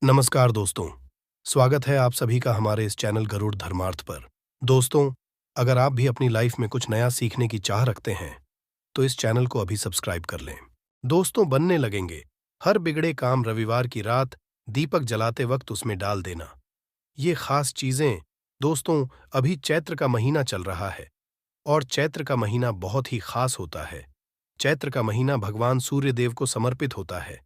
नमस्कार दोस्तों, स्वागत है आप सभी का हमारे इस चैनल गरुड़ धर्मार्थ पर। दोस्तों, अगर आप भी अपनी लाइफ में कुछ नया सीखने की चाह रखते हैं, तो इस चैनल को अभी सब्सक्राइब कर लें। दोस्तों, बनने लगेंगे हर बिगड़े काम रविवार की रात दीपक जलाते वक्त उसमें डाल देना। ये खास चीजें, दोस्तों, अभी चैत्र का महीना चल रहा है और चैत्र का महीना बहुत ही खास होता है। चैत्र का महीना भगवान सूर्य देव को समर्पित होता है।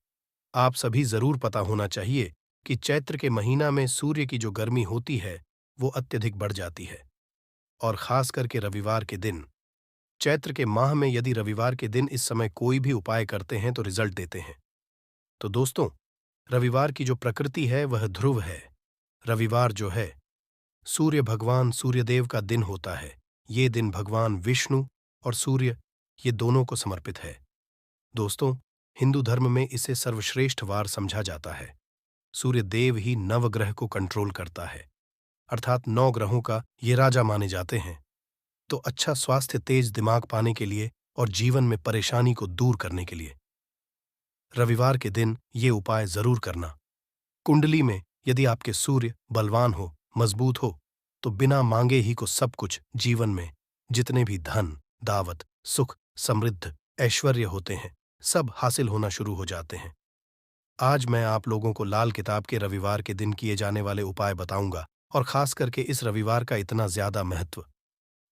आप सभी जरूर पता होना चाहिए कि चैत्र के महीना में सूर्य की जो गर्मी होती है वो अत्यधिक बढ़ जाती है, और खास करके रविवार के दिन। चैत्र के माह में यदि रविवार के दिन इस समय कोई भी उपाय करते हैं तो रिजल्ट देते हैं। तो दोस्तों, रविवार की जो प्रकृति है वह ध्रुव है। रविवार जो है, सूर्य भगवान सूर्यदेव का दिन होता है। ये दिन भगवान विष्णु और सूर्य, ये दोनों को समर्पित है। दोस्तों, हिंदू धर्म में इसे सर्वश्रेष्ठ वार समझा जाता है। सूर्य देव ही नवग्रह को कंट्रोल करता है, अर्थात 9 ग्रहों का ये राजा माने जाते हैं। तो अच्छा स्वास्थ्य, तेज दिमाग पाने के लिए और जीवन में परेशानी को दूर करने के लिए रविवार के दिन ये उपाय जरूर करना। कुंडली में यदि आपके सूर्य बलवान हो, मजबूत हो, तो बिना मांगे ही को सब कुछ जीवन में जितने भी धन, दावत, सुख, समृद्ध, ऐश्वर्य होते हैं, सब हासिल होना शुरू हो जाते हैं। आज मैं आप लोगों को लाल किताब के रविवार के दिन किए जाने वाले उपाय बताऊंगा, और खास करके इस रविवार का इतना ज्यादा महत्व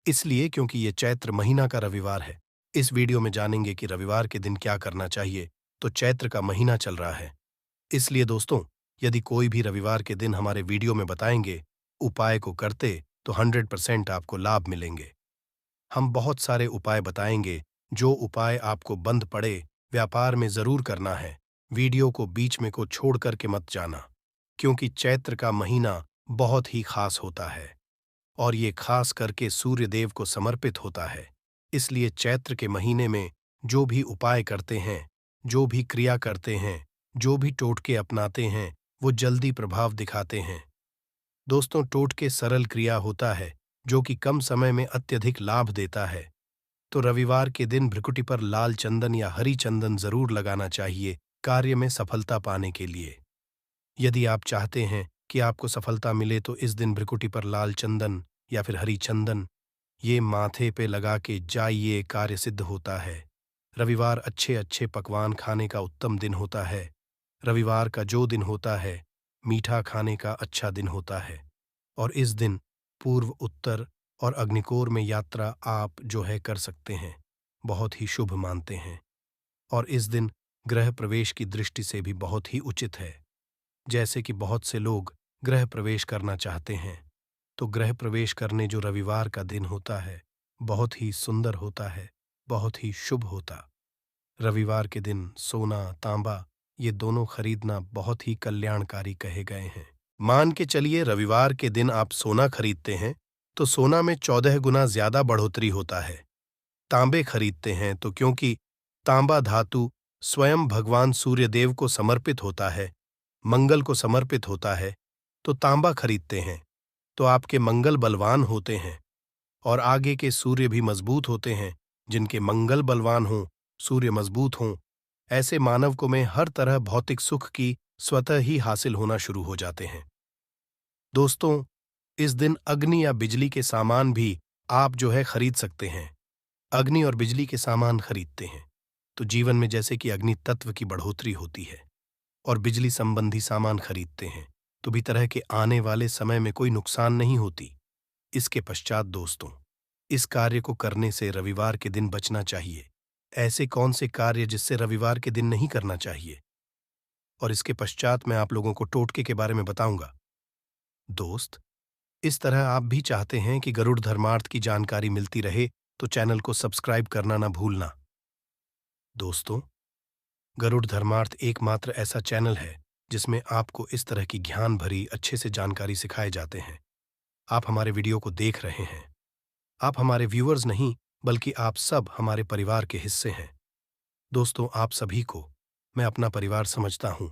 इसलिए क्योंकि ये चैत्र महीना का रविवार है। इस वीडियो में जानेंगे कि रविवार के दिन क्या करना चाहिए। तो चैत्र का महीना चल रहा है, इसलिए दोस्तों, यदि कोई भी रविवार के दिन हमारे वीडियो में बताएंगे उपाय को करते तो 100% आपको लाभ मिलेंगे। हम बहुत सारे उपाय बताएंगे, जो उपाय आपको बंद पड़े व्यापार में जरूर करना है। वीडियो को बीच में को छोड़ करके मत जाना, क्योंकि चैत्र का महीना बहुत ही खास होता है और ये खास करके सूर्य देव को समर्पित होता है। इसलिए चैत्र के महीने में जो भी उपाय करते हैं, जो भी क्रिया करते हैं, जो भी टोटके अपनाते हैं, वो जल्दी प्रभाव दिखाते हैं। दोस्तों, टोटके सरल क्रिया होता है जो कि कम समय में अत्यधिक लाभ देता है। तो रविवार के दिन भ्रिकुटी पर लाल चंदन या हरी चंदन जरूर लगाना चाहिए कार्य में सफलता पाने के लिए। यदि आप चाहते हैं कि आपको सफलता मिले तो इस दिन भ्रिकुटी पर लाल चंदन या फिर हरी चंदन ये माथे पे लगा के जाइए, कार्य सिद्ध होता है। रविवार अच्छे अच्छे पकवान खाने का उत्तम दिन होता है। रविवार का जो दिन होता है, मीठा खाने का अच्छा दिन होता है, और इस दिन पूर्व, उत्तर और अग्निकोर में यात्रा आप जो है कर सकते हैं, बहुत ही शुभ मानते हैं। और इस दिन गृह प्रवेश की दृष्टि से भी बहुत ही उचित है। जैसे कि बहुत से लोग गृह प्रवेश करना चाहते हैं, तो गृह प्रवेश करने जो रविवार का दिन होता है, बहुत ही सुंदर होता है, बहुत ही शुभ होता। रविवार के दिन सोना, तांबा ये दोनों खरीदना बहुत ही कल्याणकारी कहे गए हैं। मान के चलिए रविवार के दिन आप सोना खरीदते हैं तो सोना में 14 गुना ज्यादा बढ़ोतरी होता है। तांबे खरीदते हैं तो क्योंकि तांबा धातु स्वयं भगवान सूर्यदेव को समर्पित होता है, मंगल को समर्पित होता है, तो तांबा खरीदते हैं तो आपके मंगल बलवान होते हैं और आगे के सूर्य भी मजबूत होते हैं। जिनके मंगल बलवान हों, सूर्य मजबूत हों, ऐसे मानव को में हर तरह भौतिक सुख की स्वतः ही हासिल होना शुरू हो जाते हैं। दोस्तों, इस दिन अग्नि या बिजली के सामान भी आप जो है खरीद सकते हैं। अग्नि और बिजली के सामान खरीदते हैं तो जीवन में जैसे कि अग्नि तत्व की बढ़ोतरी होती है, और बिजली संबंधी सामान खरीदते हैं तो भी तरह के आने वाले समय में कोई नुकसान नहीं होती। इसके पश्चात दोस्तों, इस कार्य को करने से रविवार के दिन बचना चाहिए। ऐसे कौन से कार्य जिससे रविवार के दिन नहीं करना चाहिए, और इसके पश्चात मैं आप लोगों को टोटके के बारे में बताऊंगा। दोस्त, इस तरह आप भी चाहते हैं कि गरुड़ धर्मार्थ की जानकारी मिलती रहे तो चैनल को सब्सक्राइब करना ना भूलना। दोस्तों, गरुड़ धर्मार्थ एकमात्र ऐसा चैनल है जिसमें आपको इस तरह की ज्ञान भरी अच्छे से जानकारी सिखाए जाते हैं। आप हमारे वीडियो को देख रहे हैं, आप हमारे व्यूअर्स नहीं बल्कि आप सब हमारे परिवार के हिस्से हैं। दोस्तों, आप सभी को मैं अपना परिवार समझता हूं।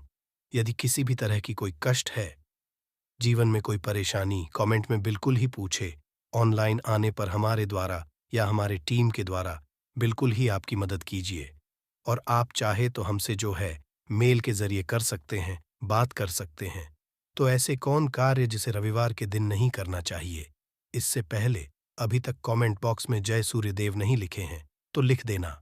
यदि किसी भी तरह की कोई कष्ट है, जीवन में कोई परेशानी, कमेंट में बिल्कुल ही पूछे। ऑनलाइन आने पर हमारे द्वारा या हमारे टीम के द्वारा बिल्कुल ही आपकी मदद कीजिए। और आप चाहे तो हमसे जो है मेल के जरिए कर सकते हैं, बात कर सकते हैं। तो ऐसे कौन कार्य जिसे रविवार के दिन नहीं करना चाहिए? इससे पहले अभी तक कमेंट बॉक्स में जय सूर्यदेव नहीं लिखे हैं तो लिख देना।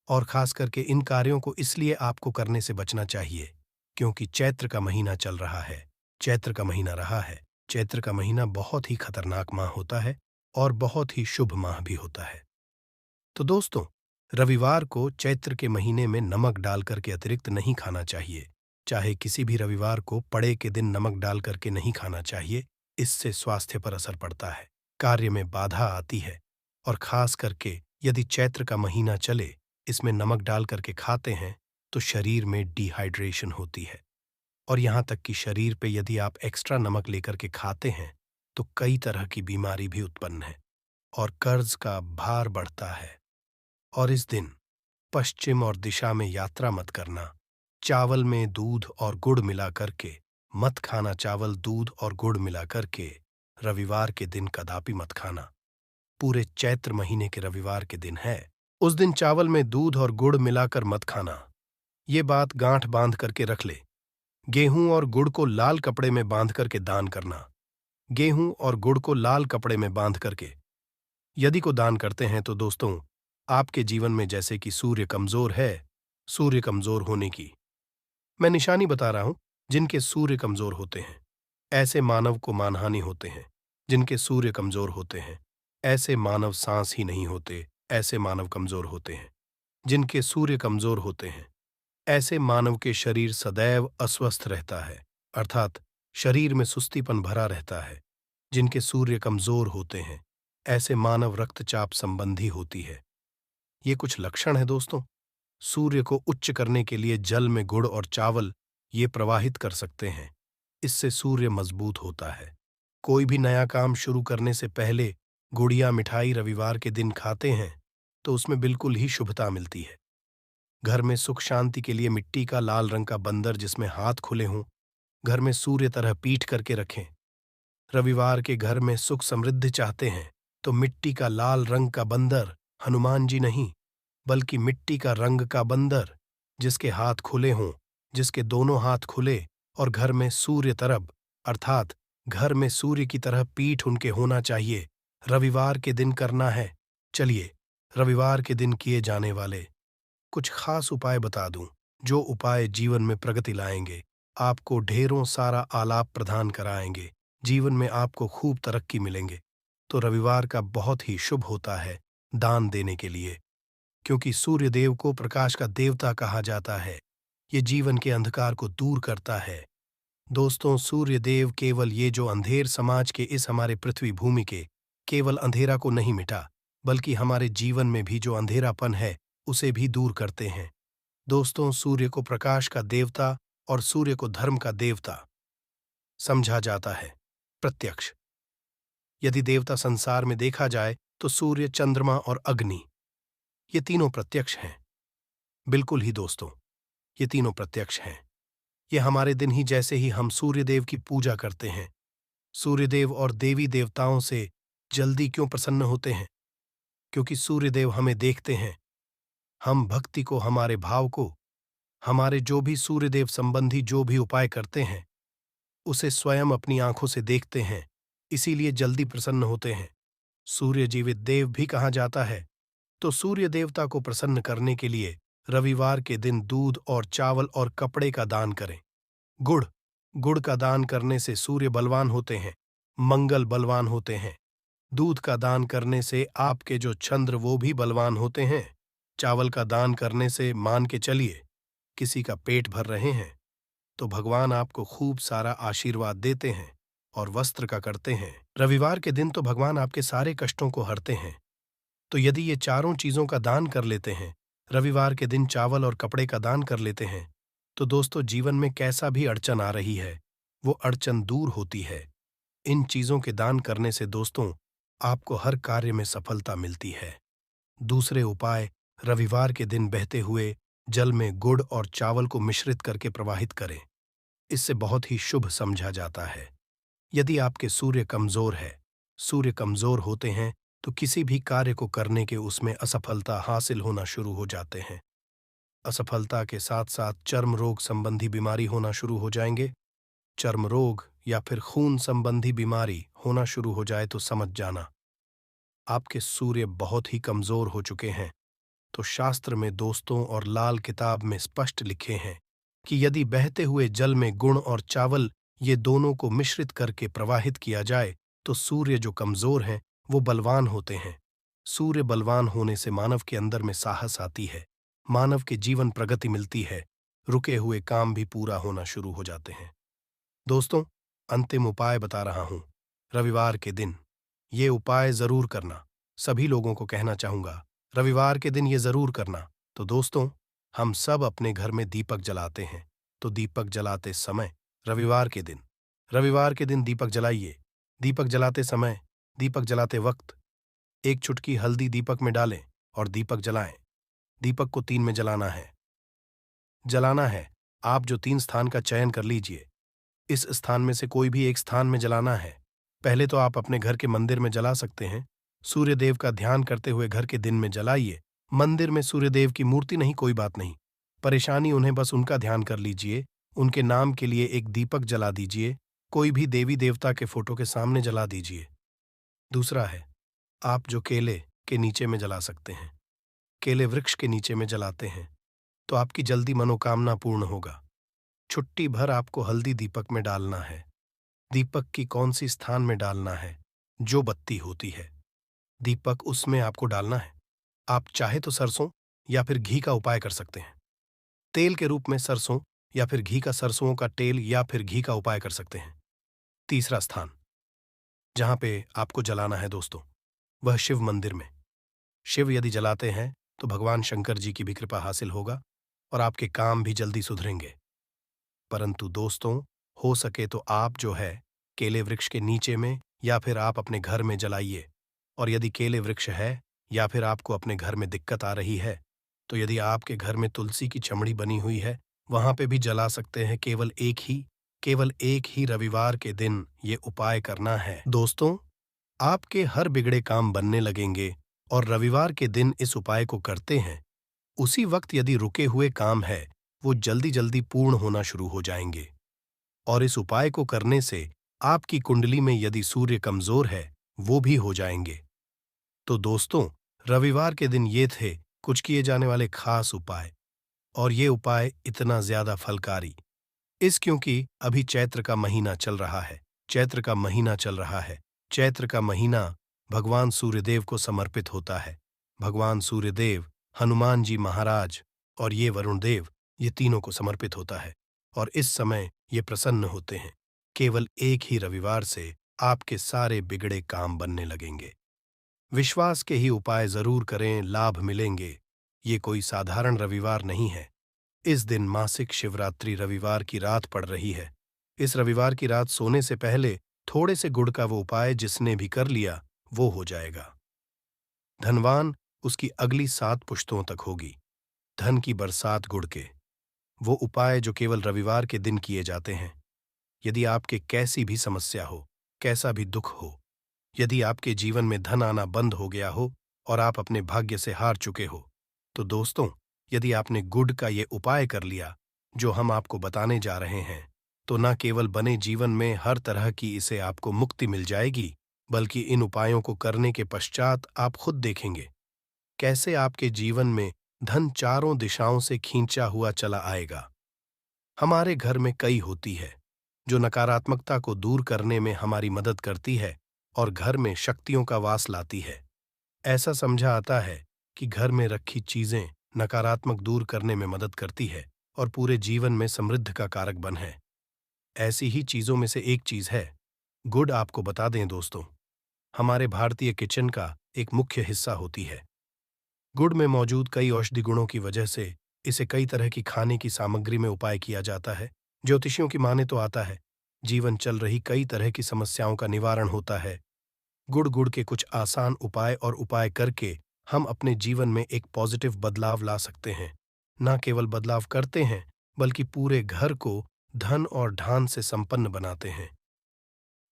और खास करके इन कार्यों को इसलिए आपको करने से बचना चाहिए क्योंकि चैत्र का महीना चल रहा है, चैत्र का महीना रहा है। चैत्र का महीना बहुत ही खतरनाक माह होता है और बहुत ही शुभ माह भी होता है। तो दोस्तों, रविवार को चैत्र के महीने में नमक डालकर के अतिरिक्त नहीं खाना चाहिए। चाहे किसी भी रविवार को पड़े के दिन नमक डाल करके नहीं खाना चाहिए। इससे स्वास्थ्य पर असर पड़ता है, कार्य में बाधा आती है और खास करके यदि चैत्र का महीना चले, इसमें नमक डाल करके खाते हैं तो शरीर में डिहाइड्रेशन होती है और यहाँ तक कि शरीर पे यदि आप एक्स्ट्रा नमक लेकर के खाते हैं तो कई तरह की बीमारी भी उत्पन्न है और कर्ज का भार बढ़ता है। और इस दिन पश्चिम और दिशा में यात्रा मत करना। चावल में दूध और गुड़ मिला करके मत खाना। चावल, दूध और गुड़ मिला करके रविवार के दिन कदापि मत खाना। पूरे चैत्र महीने के रविवार के दिन है, उस दिन चावल में दूध और गुड़ मिलाकर मत खाना। ये बात गांठ बांध करके रख ले। गेहूं और गुड़ को लाल कपड़े में बांध करके दान करना। गेहूं और गुड़ को लाल कपड़े में बांध करके यदि को दान करते हैं तो दोस्तों, आपके जीवन में जैसे कि सूर्य कमजोर है, सूर्य कमजोर होने की मैं निशानी बता रहा हूं। जिनके सूर्य कमजोर होते हैं ऐसे मानव को मानहानि होते हैं। जिनके सूर्य कमजोर होते हैं ऐसे मानव सांस ही नहीं होते, ऐसे मानव कमजोर होते हैं। जिनके सूर्य कमजोर होते हैं ऐसे मानव के शरीर सदैव अस्वस्थ रहता है, अर्थात शरीर में सुस्तीपन भरा रहता है। जिनके सूर्य कमजोर होते हैं ऐसे मानव रक्तचाप संबंधी होती है। ये कुछ लक्षण है दोस्तों। सूर्य को उच्च करने के लिए जल में गुड़ और चावल ये प्रवाहित कर सकते हैं। इससे सूर्य मजबूत होता है। कोई भी नया काम शुरू करने से पहले गुड़िया मिठाई रविवार के दिन खाते हैं तो उसमें बिल्कुल ही शुभता मिलती है। घर में सुख शांति के लिए मिट्टी का लाल रंग का बंदर जिसमें हाथ खुले हों, घर में सूर्य तरह पीठ करके रखें। रविवार के घर में सुख समृद्धि चाहते हैं तो मिट्टी का लाल रंग का बंदर, हनुमान जी नहीं बल्कि मिट्टी का रंग का बंदर जिसके हाथ खुले हों, जिसके दोनों हाथ खुले और घर में सूर्य तरफ अर्थात घर में सूर्य की तरह पीठ उनके होना चाहिए, रविवार के दिन करना है। चलिए, रविवार के दिन किए जाने वाले कुछ खास उपाय बता दूं, जो उपाय जीवन में प्रगति लाएंगे, आपको ढेरों सारा आलाप प्रदान कराएंगे, जीवन में आपको खूब तरक्की मिलेंगे। तो रविवार का बहुत ही शुभ होता है दान देने के लिए, क्योंकि सूर्यदेव को प्रकाश का देवता कहा जाता है। ये जीवन के अंधकार को दूर करता है। दोस्तों, सूर्यदेव केवल ये जो अंधेर समाज के इस हमारे पृथ्वी भूमि के केवल अंधेरा को नहीं मिटा, बल्कि हमारे जीवन में भी जो अंधेरापन है उसे भी दूर करते हैं। दोस्तों, सूर्य को प्रकाश का देवता और सूर्य को धर्म का देवता समझा जाता है। प्रत्यक्ष यदि देवता संसार में देखा जाए तो सूर्य, चंद्रमा और अग्नि ये तीनों प्रत्यक्ष हैं। बिल्कुल ही दोस्तों, ये तीनों प्रत्यक्ष हैं। ये हमारे दिन ही जैसे ही हम सूर्यदेव की पूजा करते हैं, सूर्यदेव और देवी देवताओं से जल्दी क्यों प्रसन्न होते हैं? क्योंकि सूर्यदेव हमें देखते हैं। हम भक्ति को, हमारे भाव को, हमारे जो भी सूर्यदेव संबंधी जो भी उपाय करते हैं उसे स्वयं अपनी आंखों से देखते हैं, इसीलिए जल्दी प्रसन्न होते हैं। सूर्य जीवित देव भी कहा जाता है। तो सूर्य देवता को प्रसन्न करने के लिए रविवार के दिन दूध और चावल और कपड़े का दान करें। गुड़ गुड़ का दान करने से सूर्य बलवान होते हैं, मंगल बलवान होते हैं। दूध का दान करने से आपके जो चंद्र वो भी बलवान होते हैं। चावल का दान करने से मान के चलिए किसी का पेट भर रहे हैं तो भगवान आपको खूब सारा आशीर्वाद देते हैं। और वस्त्र का करते हैं रविवार के दिन तो भगवान आपके सारे कष्टों को हरते हैं। तो यदि ये चारों चीजों का दान कर लेते हैं, रविवार के दिन चावल और कपड़े का दान कर लेते हैं, तो दोस्तों जीवन में कैसा भी अड़चन आ रही है वो अड़चन दूर होती है। इन चीजों के दान करने से दोस्तों आपको हर कार्य में सफलता मिलती है। दूसरे उपाय, रविवार के दिन बहते हुए जल में गुड़ और चावल को मिश्रित करके प्रवाहित करें। इससे बहुत ही शुभ समझा जाता है। यदि आपके सूर्य कमजोर है, सूर्य कमजोर होते हैं तो किसी भी कार्य को करने के उसमें असफलता हासिल होना शुरू हो जाते हैं। असफलता के साथ साथ चर्म रोग संबंधी बीमारी होना शुरू हो जाएंगे। चर्म रोग या फिर खून संबंधी बीमारी होना शुरू हो जाए तो समझ जाना आपके सूर्य बहुत ही कमजोर हो चुके हैं। तो शास्त्र में दोस्तों और लाल किताब में स्पष्ट लिखे हैं कि यदि बहते हुए जल में गुड़ और चावल ये दोनों को मिश्रित करके प्रवाहित किया जाए तो सूर्य जो कमजोर हैं वो बलवान होते हैं। सूर्य बलवान होने से मानव के अंदर में साहस आती है, मानव के जीवन प्रगति मिलती है, रुके हुए काम भी पूरा होना शुरू हो जाते हैं। दोस्तों, अंतिम उपाय बता रहा हूं। रविवार के दिन ये उपाय जरूर करना। सभी लोगों को कहना चाहूंगा, रविवार के दिन ये जरूर करना। तो दोस्तों, हम सब अपने घर में दीपक जलाते हैं, तो दीपक जलाते समय रविवार के दिन दीपक जलाइए। दीपक जलाते समय, दीपक जलाते वक्त एक चुटकी हल्दी दीपक में डालें और दीपक जलाएं। दीपक को 3 में जलाना है। आप जो 3 स्थान का चयन कर लीजिए, इस स्थान में से कोई भी एक स्थान में जलाना है। पहले तो आप अपने घर के मंदिर में जला सकते हैं। सूर्यदेव का ध्यान करते हुए घर के दिन में जलाइए। मंदिर में सूर्यदेव की मूर्ति नहीं, कोई बात नहीं, परेशानी उन्हें बस उनका ध्यान कर लीजिए। उनके नाम के लिए एक दीपक जला दीजिए। कोई भी देवी देवता के फोटो के सामने जला दीजिए। दूसरा है, आप जो केले के नीचे में जला सकते हैं। केले वृक्ष के नीचे में जलाते हैं तो आपकी जल्दी मनोकामना पूर्ण होगा। छुट्टी भर आपको हल्दी दीपक में डालना है। दीपक की कौन सी स्थान में डालना है? जो बत्ती होती है, दीपक उसमें आपको डालना है। आप चाहे तो सरसों या फिर घी का उपाय कर सकते हैं। तेल के रूप में सरसों या फिर घी का, सरसों का तेल या फिर घी का उपाय कर सकते हैं। तीसरा स्थान जहां पे आपको जलाना है दोस्तों, वह शिव मंदिर में। शिव यदि जलाते हैं तो भगवान शंकर जी की भी कृपा हासिल होगा और आपके काम भी जल्दी सुधरेंगे। परंतु दोस्तों, हो सके तो आप जो है केले वृक्ष के नीचे में या फिर आप अपने घर में जलाइए। और यदि केले वृक्ष है या फिर आपको अपने घर में दिक्कत आ रही है तो यदि आपके घर में तुलसी की चमड़ी बनी हुई है, वहां पे भी जला सकते हैं। केवल एक ही रविवार के दिन ये उपाय करना है। दोस्तों, आपके हर बिगड़े काम बनने लगेंगे और रविवार के दिन इस उपाय को करते हैं, उसी वक्त यदि रुके हुए काम है वो जल्दी जल्दी पूर्ण होना शुरू हो जाएंगे। और इस उपाय को करने से आपकी कुंडली में यदि सूर्य कमजोर है वो भी हो जाएंगे। तो दोस्तों, रविवार के दिन ये थे कुछ किए जाने वाले खास उपाय। और ये उपाय इतना ज्यादा फलकारी क्योंकि अभी चैत्र का महीना चल रहा है। चैत्र का महीना भगवान सूर्यदेव को समर्पित होता है। भगवान सूर्यदेव, हनुमान जी महाराज और ये वरुण देव, ये तीनों को समर्पित होता है। और इस समय ये प्रसन्न होते हैं। केवल एक ही रविवार से आपके सारे बिगड़े काम बनने लगेंगे। विश्वास के ही उपाय जरूर करें, लाभ मिलेंगे। ये कोई साधारण रविवार नहीं है। इस दिन मासिक शिवरात्रि रविवार की रात पड़ रही है। इस रविवार की रात सोने से पहले थोड़े से गुड़ का वो उपाय जिसने भी कर लिया वो हो जाएगा। धनवान उसकी अगली 7 पुश्तों तक होगी। धन की बरसात गुड़ के। वो उपाय जो केवल रविवार के दिन किए जाते हैं। यदि आपके कैसी भी समस्या हो, कैसा भी दुख हो, यदि आपके जीवन में धन आना बंद हो गया हो और आप अपने भाग्य से हार चुके हो, तो दोस्तों, यदि आपने गुड़ का ये उपाय कर लिया जो हम आपको बताने जा रहे हैं, तो न केवल बने जीवन में हर तरह की इसे आपको मुक्ति मिल जाएगी, बल्कि इन उपायों को करने के पश्चात आप खुद देखेंगे कैसे आपके जीवन में धन चारों दिशाओं से खींचा हुआ चला आएगा। हमारे घर में कई होती है जो नकारात्मकता को दूर करने में हमारी मदद करती है और घर में शक्तियों का वास लाती है। ऐसा समझा आता है कि घर में रखी चीजें नकारात्मक दूर करने में मदद करती है और पूरे जीवन में समृद्धि का कारक बन है। ऐसी ही चीजों में से एक चीज है गुड़। आपको बता दें दोस्तों, हमारे भारतीय किचन का एक मुख्य हिस्सा होती है। गुड़ में मौजूद कई औषधि गुणों की वजह से इसे कई तरह की खाने की सामग्री में उपाय किया जाता है। ज्योतिषियों की माने तो आता है जीवन चल रही कई तरह की समस्याओं का निवारण होता है। गुड़ के कुछ आसान उपाय करके हम अपने जीवन में एक पॉजिटिव बदलाव ला सकते हैं। न केवल बदलाव करते हैं बल्कि पूरे घर को धन और ढान से संपन्न बनाते हैं।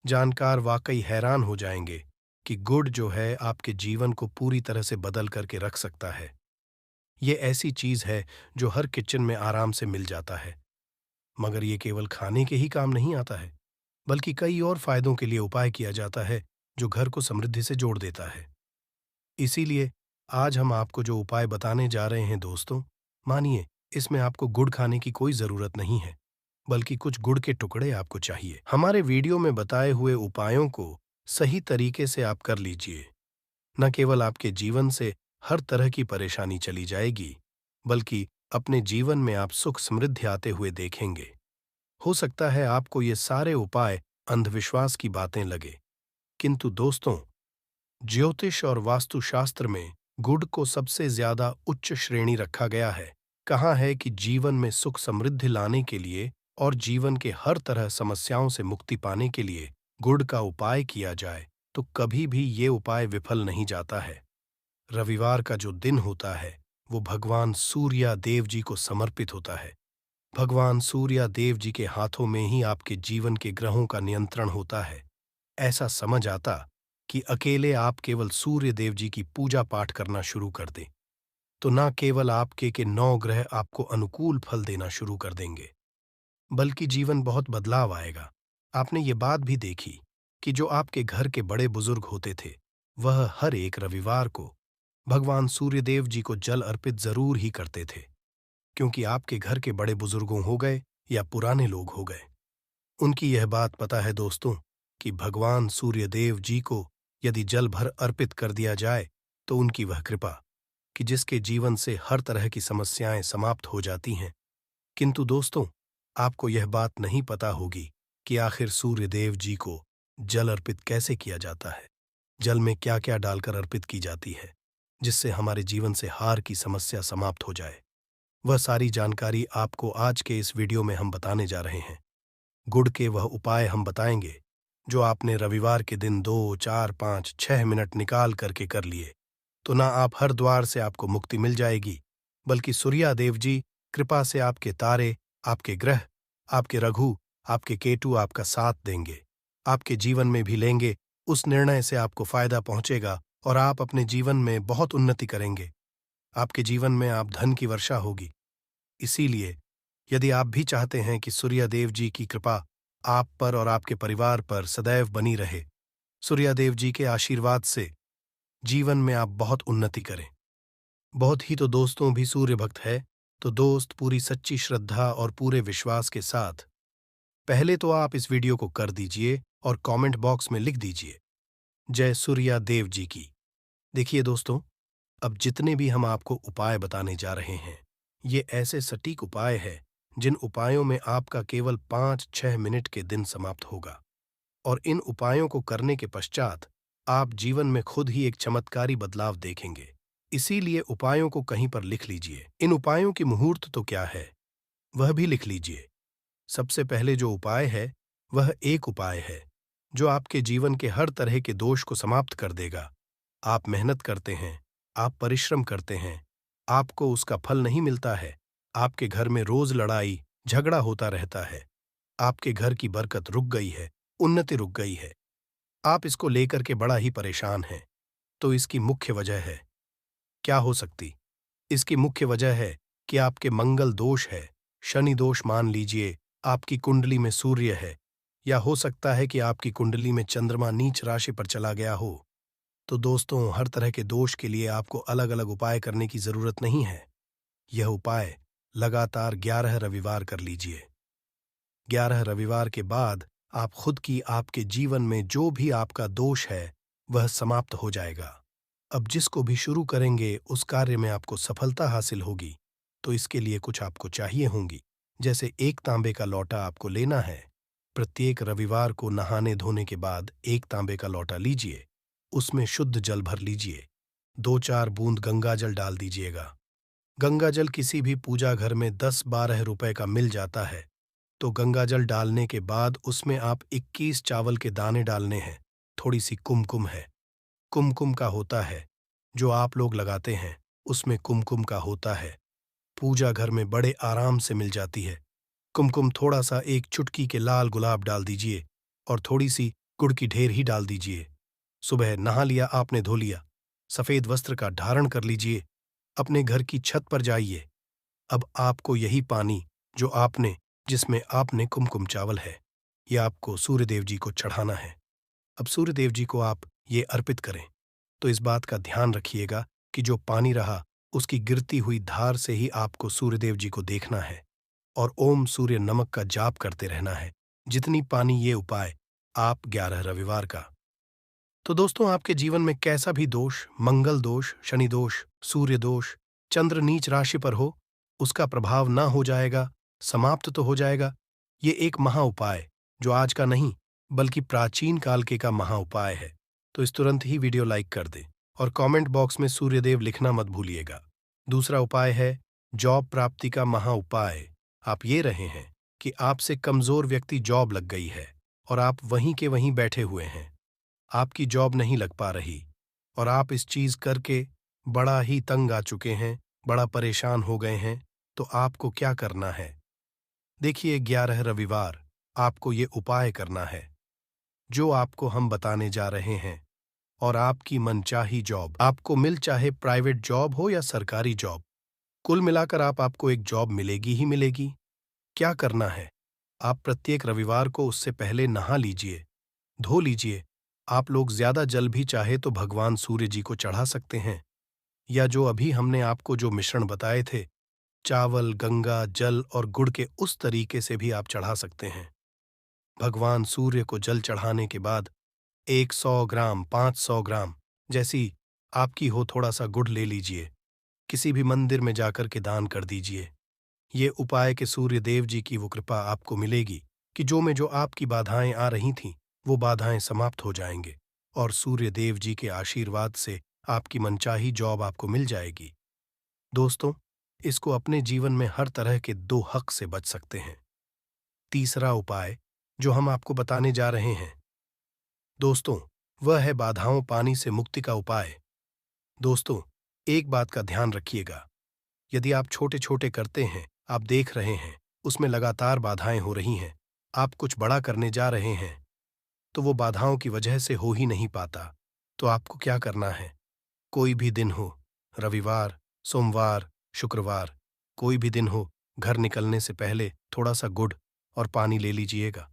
जानकार वाकई हैरान हो जाएंगे कि गुड़ जो है आपके जीवन को पूरी तरह से बदल करके रख सकता है। ये ऐसी चीज है जो हर किचन में आराम से मिल जाता है। मगर ये केवल खाने के ही काम नहीं आता है, बल्कि कई और फायदों के लिए उपाय किया जाता है जो घर को समृद्धि से जोड़ देता है। इसीलिए आज हम आपको जो उपाय बताने जा रहे हैं दोस्तों, मानिए इसमें आपको गुड़ खाने की कोई जरूरत नहीं है, बल्कि कुछ गुड़ के टुकड़े आपको चाहिए। हमारे वीडियो में बताए हुए उपायों को सही तरीके से आप कर लीजिए। न केवल आपके जीवन से हर तरह की परेशानी चली जाएगी, बल्कि अपने जीवन में आप सुख समृद्धि आते हुए देखेंगे। हो सकता है आपको ये सारे उपाय अंधविश्वास की बातें लगे, किंतु दोस्तों, ज्योतिष और वास्तुशास्त्र में गुड़ को सबसे ज्यादा उच्च श्रेणी रखा गया है। कहा है कि जीवन में सुख समृद्धि लाने के लिए और जीवन के हर तरह समस्याओं से मुक्ति पाने के लिए गुड़ का उपाय किया जाए तो कभी भी ये उपाय विफल नहीं जाता है। रविवार का जो दिन होता है वो भगवान सूर्या देव जी को समर्पित होता है। भगवान सूर्या देव जी के हाथों में ही आपके जीवन के ग्रहों का नियंत्रण होता है। ऐसा समझ आता कि अकेले आप केवल सूर्य देव जी की पूजा पाठ करना शुरू कर दें तो न केवल आपके के 9 ग्रह आपको अनुकूल फल देना शुरू कर देंगे, बल्कि जीवन बहुत बदलाव आएगा। आपने ये बात भी देखी कि जो आपके घर के बड़े बुजुर्ग होते थे, वह हर एक रविवार को भगवान सूर्यदेव जी को जल अर्पित जरूर ही करते थे, क्योंकि आपके घर के बड़े बुजुर्गों हो गए या पुराने लोग हो गए, उनकी यह बात पता है दोस्तों कि भगवान सूर्यदेव जी को यदि जल भर अर्पित कर दिया जाए तो उनकी वह कृपा कि जिसके जीवन से हर तरह की समस्याएं समाप्त हो जाती हैं। किंतु दोस्तों, आपको यह बात नहीं पता होगी कि आखिर सूर्यदेव जी को जल अर्पित कैसे किया जाता है। जल में क्या क्या डालकर अर्पित की जाती है जिससे हमारे जीवन से हार की समस्या समाप्त हो जाए। वह सारी जानकारी आपको आज के इस वीडियो में हम बताने जा रहे हैं। गुड़ के वह उपाय हम बताएंगे जो आपने रविवार के दिन 2, 4, 5, 6 मिनट निकाल करके कर लिए तो ना आप हर द्वार से आपको मुक्ति मिल जाएगी, बल्कि सूर्यादेव जी कृपा से आपके तारे, आपके ग्रह, आपके रघु, आपके केतु आपका साथ देंगे। आपके जीवन में भी लेंगे, उस निर्णय से आपको फायदा पहुंचेगा और आप अपने जीवन में बहुत उन्नति करेंगे। आपके जीवन में आप धन की वर्षा होगी। इसीलिए यदि आप भी चाहते हैं कि सूर्यदेव जी की कृपा आप पर और आपके परिवार पर सदैव बनी रहे, सूर्यदेव जी के आशीर्वाद से जीवन में आप बहुत उन्नति करें। बहुत ही तो दोस्तों भी सूर्य भक्त है, तो दोस्त पूरी सच्ची श्रद्धा और पूरे विश्वास के साथ पहले तो आप इस वीडियो को कर दीजिए और कमेंट बॉक्स में लिख दीजिए जय सूर्या देव जी की। देखिए दोस्तों, अब जितने भी हम आपको उपाय बताने जा रहे हैं, ये ऐसे सटीक उपाय है जिन उपायों में आपका केवल 5-6 मिनट के दिन समाप्त होगा और इन उपायों को करने के पश्चात आप जीवन में खुद ही एक चमत्कारी बदलाव देखेंगे। इसीलिए उपायों को कहीं पर लिख लीजिए। इन उपायों की मुहूर्त तो क्या है, वह भी लिख लीजिए। सबसे पहले जो उपाय है वह एक उपाय है जो आपके जीवन के हर तरह के दोष को समाप्त कर देगा। आप मेहनत करते हैं, आप परिश्रम करते हैं, आपको उसका फल नहीं मिलता है, आपके घर में रोज लड़ाई झगड़ा होता रहता है, आपके घर की बरकत रुक गई है, उन्नति रुक गई है, आप इसको लेकर के बड़ा ही परेशान हैं, तो इसकी मुख्य वजह है क्या हो सकती? इसकी मुख्य वजह है कि आपके मंगल दोष है, शनि दोष मान लीजिए, आपकी कुंडली में सूर्य है, या हो सकता है कि आपकी कुंडली में चंद्रमा नीच राशि पर चला गया हो। तो दोस्तों, हर तरह के दोष के लिए आपको अलग अलग उपाय करने की जरूरत नहीं है। यह उपाय लगातार 11 रविवार कर लीजिए। 11 रविवार के बाद आप खुद की आपके जीवन में जो भी आपका दोष है वह समाप्त हो जाएगा। अब जिसको भी शुरू करेंगे उस कार्य में आपको सफलता हासिल होगी, तो इसके लिए कुछ आपको चाहिए होंगी। जैसे 1 तांबे का लोटा आपको लेना है। प्रत्येक रविवार को नहाने धोने के बाद 1 तांबे का लोटा लीजिए, उसमें शुद्ध जल भर लीजिए, 2-4 बूंद गंगा जल डाल दीजिएगा। गंगा जल किसी भी पूजा घर में 10-12 रुपए का मिल जाता है। तो गंगा जल डालने के बाद उसमें आप 21 चावल के दाने डालने हैं। थोड़ी सी कुमकुम है, कुमकुम का होता है, जो आप लोग लगाते हैं उसमें कुमकुम का होता है, पूजा घर में बड़े आराम से मिल जाती है। कुमकुम थोड़ा सा 1 चुटकी के लाल गुलाब डाल दीजिए और थोड़ी सी गुड़ की ढेर ही डाल दीजिए। सुबह नहा लिया आपने, धो लिया, सफेद वस्त्र का धारण कर लीजिए, अपने घर की छत पर जाइए। अब आपको यही पानी जिसमें आपने कुमकुम चावल है, ये आपको सूर्य देव जी को चढ़ाना है। अब सूर्य देव जी को आप ये अर्पित करें। तो इस बात का ध्यान रखिएगा कि जो पानी रहा, उसकी गिरती हुई धार से ही आपको सूर्य देव जी को देखना है और ओम सूर्य नमक का जाप करते रहना है। जितनी पानी ये उपाय आप 11 रविवार का। तो दोस्तों, आपके जीवन में कैसा भी दोष, मंगल दोष, शनि दोष, सूर्य दोष, चंद्र नीच राशि पर हो, उसका प्रभाव ना हो जाएगा, समाप्त तो हो जाएगा। ये एक महा उपाय जो आज का नहीं बल्कि प्राचीन काल के का महा उपाय है। तो इस तुरंत ही वीडियो लाइक कर दें और कमेंट बॉक्स में सूर्यदेव लिखना मत भूलिएगा। दूसरा उपाय है जॉब प्राप्ति का महा उपाय। आप ये रहे हैं कि आपसे कमजोर व्यक्ति जॉब लग गई है और आप वहीं के वहीं बैठे हुए हैं। आपकी जॉब नहीं लग पा रही और आप इस चीज करके बड़ा ही तंग आ चुके हैं, बड़ा परेशान हो गए हैं। तो आपको क्या करना है? देखिए, 11 रविवार आपको ये उपाय करना है जो आपको हम बताने जा रहे हैं और आपकी मनचाही जॉब आपको मिल, चाहे प्राइवेट जॉब हो या सरकारी जॉब, कुल मिलाकर आपको एक जॉब मिलेगी ही मिलेगी। क्या करना है? आप प्रत्येक रविवार को उससे पहले नहा लीजिए, धो लीजिए। आप लोग ज्यादा जल भी चाहे तो भगवान सूर्य जी को चढ़ा सकते हैं, या जो अभी हमने आपको जो मिश्रण बताए थे, चावल, गंगा जल और गुड़ के, उस तरीके से भी आप चढ़ा सकते हैं। भगवान सूर्य को जल चढ़ाने के बाद 100 ग्राम, 500 ग्राम, जैसी आपकी हो, थोड़ा सा गुड़ ले लीजिए। किसी भी मंदिर में जाकर के दान कर दीजिए। ये उपाय के सूर्य देव जी की वो कृपा आपको मिलेगी कि जो आपकी बाधाएं आ रही थीं, वो बाधाएं समाप्त हो जाएंगे और सूर्य देव जी के आशीर्वाद से आपकी मनचाही जॉब आपको मिल जाएगी। दोस्तों, इसको अपने जीवन में हर तरह के 2 हक से बच सकते हैं। तीसरा उपाय जो हम आपको बताने जा रहे हैं दोस्तों, वह है बाधाओं पानी से मुक्ति का उपाय। दोस्तों, एक बात का ध्यान रखिएगा, यदि आप छोटे छोटे करते हैं, आप देख रहे हैं उसमें लगातार बाधाएं हो रही हैं, आप कुछ बड़ा करने जा रहे हैं तो वो बाधाओं की वजह से हो ही नहीं पाता। तो आपको क्या करना है? कोई भी दिन हो, रविवार, सोमवार, शुक्रवार, कोई भी दिन हो, घर निकलने से पहले थोड़ा सा गुड़ और पानी ले लीजिएगा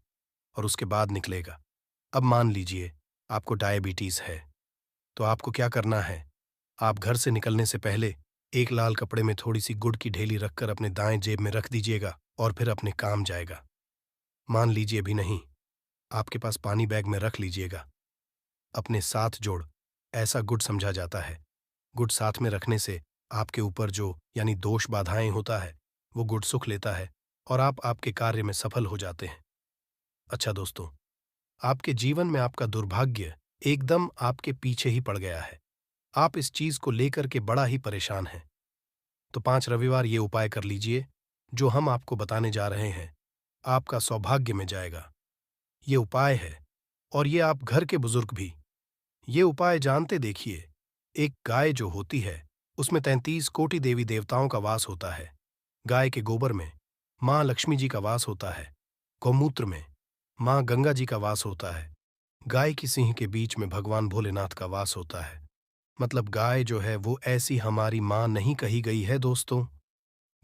और उसके बाद निकलेगा। अब मान लीजिए आपको डायबिटीज है, तो आपको क्या करना है? आप घर से निकलने से पहले एक लाल कपड़े में थोड़ी सी गुड़ की ढेली रखकर अपने दाएं जेब में रख दीजिएगा और फिर अपने काम जाएगा। मान लीजिए भी नहीं, आपके पास पानी बैग में रख लीजिएगा। अपने साथ जोड़, ऐसा गुड़ समझा जाता है। गुड़ साथ में रखने से आपके ऊपर जो यानी दोष बाधाएं होता है, वो गुड़ सुख लेता है और आप आपके कार्य में सफल हो जाते हैं। अच्छा दोस्तों, आपके जीवन में आपका दुर्भाग्य एकदम आपके पीछे ही पड़ गया है। आप इस चीज को लेकर के बड़ा ही परेशान हैं। तो 5 रविवार ये उपाय कर लीजिए जो हम आपको बताने जा रहे हैं, आपका सौभाग्य में जाएगा। ये उपाय है और ये आप घर के बुजुर्ग भी ये उपाय जानते देखिए। एक गाय जो होती है, उसमें 33 कोटि देवी देवताओं का वास होता है। गाय के गोबर में माँ लक्ष्मी जी का वास होता है। गौमूत्र में माँ गंगा जी का वास होता है। गाय की सिंह के बीच में भगवान भोलेनाथ का वास होता है। मतलब गाय जो है वो ऐसी हमारी माँ नहीं कही गई है दोस्तों।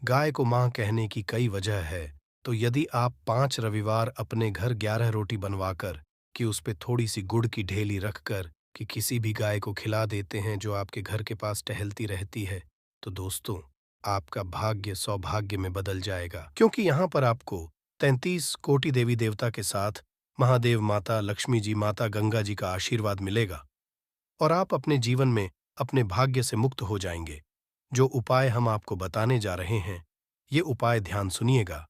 गाय को माँ कहने की कई वजह है। तो यदि आप 5 रविवार अपने घर 11 रोटी बनवाकर कि उस पे थोड़ी सी गुड़ की ढेली रखकर कि किसी भी गाय को खिला देते हैं जो आपके घर के पास टहलती रहती है, तो दोस्तों, आपका भाग्य सौभाग्य में बदल जाएगा। क्योंकि यहाँ पर आपको 33 कोटि देवी देवता के साथ महादेव, माता लक्ष्मी जी, माता गंगा जी का आशीर्वाद मिलेगा और आप अपने जीवन में अपने भाग्य से मुक्त हो जाएंगे। जो उपाय हम आपको बताने जा रहे हैं, ये उपाय ध्यान सुनिएगा।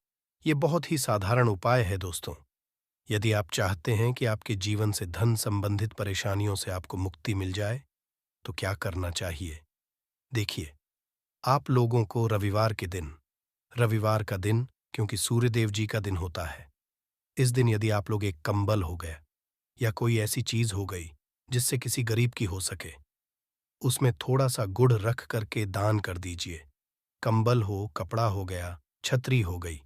ये बहुत ही साधारण उपाय है दोस्तों। यदि आप चाहते हैं कि आपके जीवन से धन संबंधित परेशानियों से आपको मुक्ति मिल जाए, तो क्या करना चाहिए? देखिए, आप लोगों को रविवार का दिन क्योंकि सूर्यदेव जी का दिन होता है, इस दिन यदि आप लोग एक कंबल हो गया या कोई ऐसी चीज हो गई जिससे किसी गरीब की हो सके, उसमें थोड़ा सा गुड़ रख करके दान कर दीजिए। कंबल हो, कपड़ा हो गया, छतरी हो गई,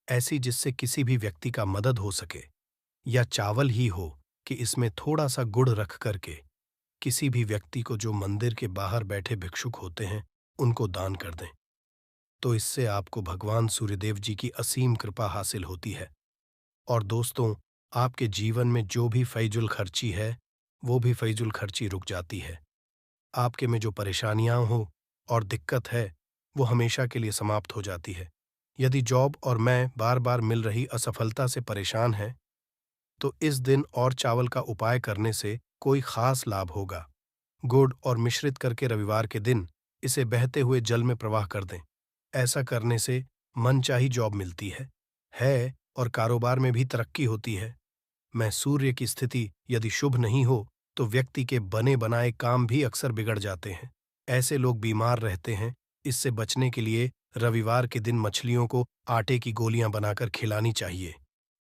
ऐसी जिससे किसी भी व्यक्ति का मदद हो सके, या चावल ही हो कि इसमें थोड़ा सा गुड़ रख करके किसी भी व्यक्ति को जो मंदिर के बाहर बैठे भिक्षुक होते हैं उनको दान कर दें, तो इससे आपको भगवान सूर्यदेव जी की असीम कृपा हासिल होती है। और दोस्तों, आपके जीवन में जो भी फ़िज़ूल खर्ची है, वो भी फ़िज़ूल खर्ची रुक जाती है। आपके में जो परेशानियाँ हो और दिक्कत है, वो हमेशा के लिए समाप्त हो जाती है। यदि जॉब और मैं बार-बार मिल रही असफलता से परेशान हैं, तो इस दिन और चावल का उपाय करने से कोई ख़ास लाभ होगा। गुड़ और मिश्रित करके रविवार के दिन इसे बहते हुए जल में प्रवाह कर दें। ऐसा करने से मनचाही जॉब मिलती है और कारोबार में भी तरक्की होती है। मैं सूर्य की स्थिति यदि शुभ नहीं हो, तो व्यक्ति के बने बनाए काम भी अक्सर बिगड़ जाते हैं। ऐसे लोग बीमार रहते हैं। इससे बचने के लिए रविवार के दिन मछलियों को आटे की गोलियां बनाकर खिलानी चाहिए।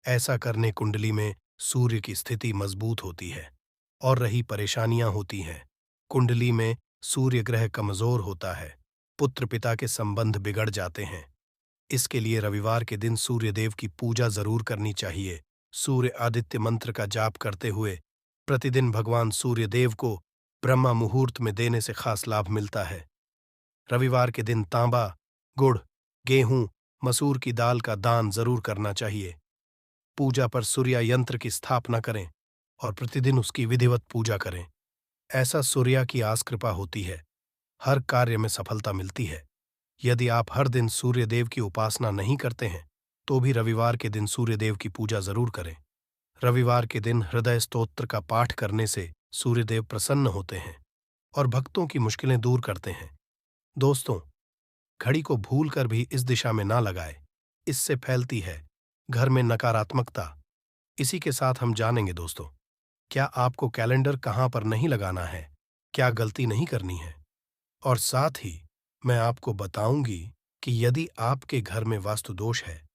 ऐसा करने कुंडली में सूर्य की स्थिति मजबूत होती है। और रही परेशानियां होती हैं, कुंडली में सूर्य ग्रह कमजोर होता है, पुत्र पिता के संबंध बिगड़ जाते हैं। इसके लिए रविवार के दिन सूर्य देव की पूजा जरूर करनी चाहिए। सूर्य आदित्य मंत्र का जाप करते हुए प्रतिदिन भगवान सूर्य देव को ब्रह्मा मुहूर्त में देने से खास लाभ मिलता है। रविवार के दिन तांबा, गुड़, गेहूं, मसूर की दाल का दान जरूर करना चाहिए। पूजा पर सूर्य यंत्र की स्थापना करें और प्रतिदिन उसकी विधिवत पूजा करें। ऐसा सूर्य की आस कृपा होती है, हर कार्य में सफलता मिलती है। यदि आप हर दिन सूर्यदेव की उपासना नहीं करते हैं, तो भी रविवार के दिन सूर्यदेव की पूजा जरूर करें। रविवार के दिन हृदय स्तोत्र का पाठ करने से सूर्यदेव प्रसन्न होते हैं और भक्तों की मुश्किलें दूर करते हैं। दोस्तों, घड़ी को भूलकर भी इस दिशा में ना लगाए, इससे फैलती है घर में नकारात्मकता। इसी के साथ हम जानेंगे दोस्तों, क्या आपको कैलेंडर कहाँ पर नहीं लगाना है, क्या गलती नहीं करनी है, और साथ ही मैं आपको बताऊंगी कि यदि आपके घर में वास्तु दोष है,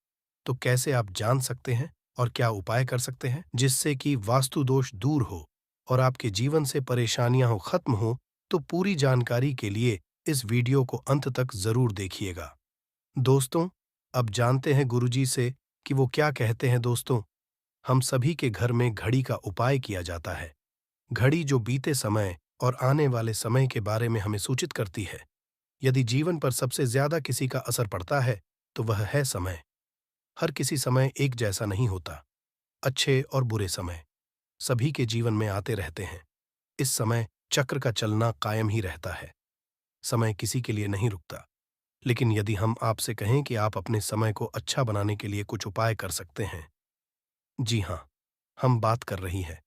तो कैसे आप जान सकते हैं और क्या उपाय कर सकते हैं जिससे कि वास्तु दोष दूर हो और आपके जीवन से परेशानियां हो खत्म हो। तो पूरी जानकारी के लिए इस वीडियो को अंत तक जरूर देखिएगा। दोस्तों, अब जानते हैं गुरुजी से कि वो क्या कहते हैं। दोस्तों, हम सभी के घर में घड़ी का उपाय किया जाता है। घड़ी जो बीते समय और आने वाले समय के बारे में हमें सूचित करती है। यदि जीवन पर सबसे ज्यादा किसी का असर पड़ता है, तो वह है समय। हर किसी समय एक जैसा नहीं होता। अच्छे और बुरे समय सभी के जीवन में आते रहते हैं। इस समय चक्र का चलना कायम ही रहता है। समय किसी के लिए नहीं रुकता। लेकिन यदि हम आपसे कहें कि आप अपने समय को अच्छा बनाने के लिए कुछ उपाय कर सकते हैं, जी हाँ, हम बात कर रही है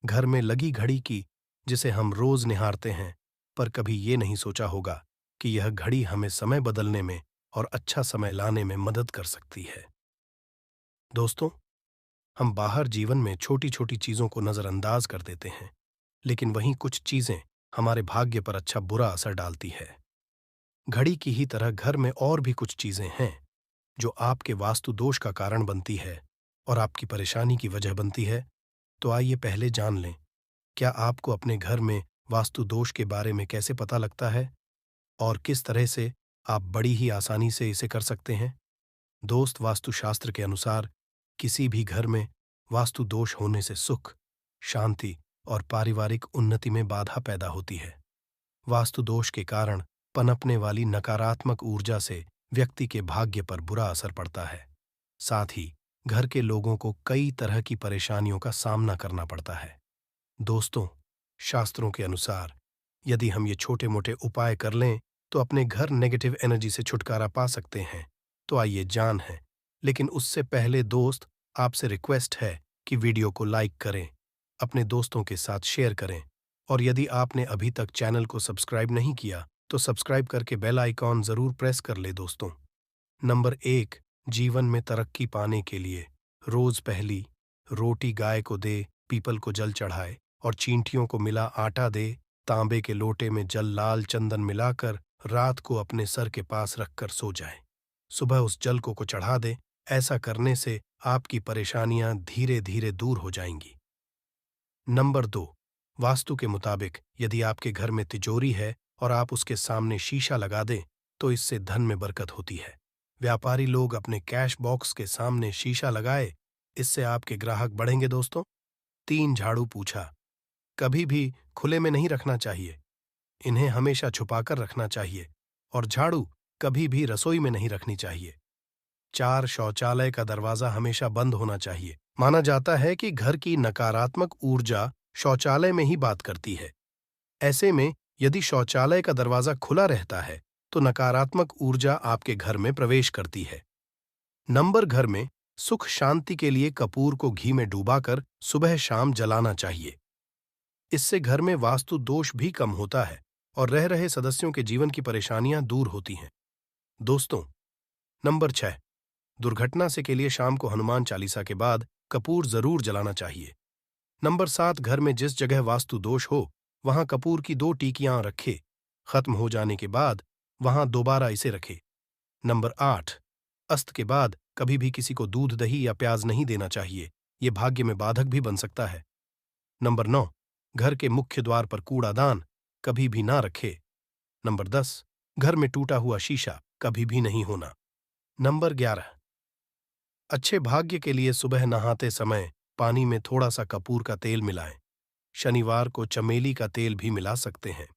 घर में लगी घड़ी की, जिसे हम रोज निहारते हैं, पर कभी ये नहीं सोचा होगा कि यह घड़ी हमें समय बदलने में और अच्छा समय लाने में मदद कर सकती है। दोस्तों, हम बाहर जीवन में छोटी छोटी चीजों को नजरअंदाज कर देते हैं, लेकिन वहीं कुछ चीजें हमारे भाग्य पर अच्छा बुरा असर डालती है। घड़ी की ही तरह घर में और भी कुछ चीजें हैं जो आपके वास्तु दोष का कारण बनती है और आपकी परेशानी की वजह बनती है। तो आइए पहले जान लें, क्या आपको अपने घर में वास्तु दोष के बारे में कैसे पता लगता है और किस तरह से आप बड़ी ही आसानी से इसे कर सकते हैं। दोस्त, वास्तुशास्त्र के अनुसार किसी भी घर में वास्तु दोष होने से सुख, शांति और पारिवारिक उन्नति में बाधा पैदा होती है। वास्तु दोष के कारण पनपने वाली नकारात्मक ऊर्जा से व्यक्ति के भाग्य पर बुरा असर पड़ता है। साथ ही घर के लोगों को कई तरह की परेशानियों का सामना करना पड़ता है। दोस्तों, शास्त्रों के अनुसार यदि हम ये छोटे मोटे उपाय कर लें, तो अपने घर नेगेटिव एनर्जी से छुटकारा पा सकते हैं। तो आइए जान है, लेकिन उससे पहले दोस्त, आपसे रिक्वेस्ट है कि वीडियो को लाइक करें, अपने दोस्तों के साथ शेयर करें, और यदि आपने अभी तक चैनल को सब्सक्राइब नहीं किया, तो सब्सक्राइब करके बेल आइकॉन जरूर प्रेस कर ले। दोस्तों, नंबर 1, जीवन में तरक्की पाने के लिए रोज पहली रोटी गाय को दे, पीपल को जल चढ़ाए और चींटियों को मिला आटा दे। तांबे के लोटे में जल लाल चंदन मिलाकर रात को अपने सर के पास रखकर सो जाए। सुबह उस जल को चढ़ा दे। ऐसा करने से आपकी परेशानियां धीरे धीरे दूर हो जाएंगी। नंबर 2, वास्तु के मुताबिक यदि आपके घर में तिजोरी है और आप उसके सामने शीशा लगा दें, तो इससे धन में बरकत होती है। व्यापारी लोग अपने कैश बॉक्स के सामने शीशा लगाए, इससे आपके ग्राहक बढ़ेंगे। दोस्तों, 3, झाड़ू पूछा कभी भी खुले में नहीं रखना चाहिए। इन्हें हमेशा छुपाकर रखना चाहिए। और झाड़ू कभी भी रसोई में नहीं रखनी चाहिए। 4 शौचालय का दरवाजा हमेशा बंद होना चाहिए। माना जाता है कि घर की नकारात्मक ऊर्जा शौचालय में ही बात करती है। ऐसे में यदि शौचालय का दरवाजा खुला रहता है तो नकारात्मक ऊर्जा आपके घर में प्रवेश करती है। नंबर घर में सुख शांति के लिए कपूर को घी में डुबाकर सुबह शाम जलाना चाहिए। इससे घर में वास्तु दोष भी कम होता है और रह रहे सदस्यों के जीवन की परेशानियां दूर होती हैं। दोस्तों, नंबर 6, दुर्घटना से के लिए शाम को हनुमान चालीसा के बाद कपूर जरूर जलाना चाहिए। नंबर 7, घर में जिस जगह वास्तु दोष हो वहां कपूर की 2 टीकियां रखे, खत्म हो जाने के बाद वहां दोबारा इसे रखे। नंबर 8, अस्त के बाद कभी भी किसी को दूध दही या प्याज नहीं देना चाहिए, ये भाग्य में बाधक भी बन सकता है। नंबर 9, घर के मुख्य द्वार पर कूड़ादान कभी भी ना रखे। नंबर 10, घर में टूटा हुआ शीशा कभी भी नहीं होना। नंबर 11, अच्छे भाग्य के लिए सुबह नहाते समय पानी में थोड़ा सा कपूर का तेल मिलाएं। शनिवार को चमेली का तेल भी मिला सकते हैं।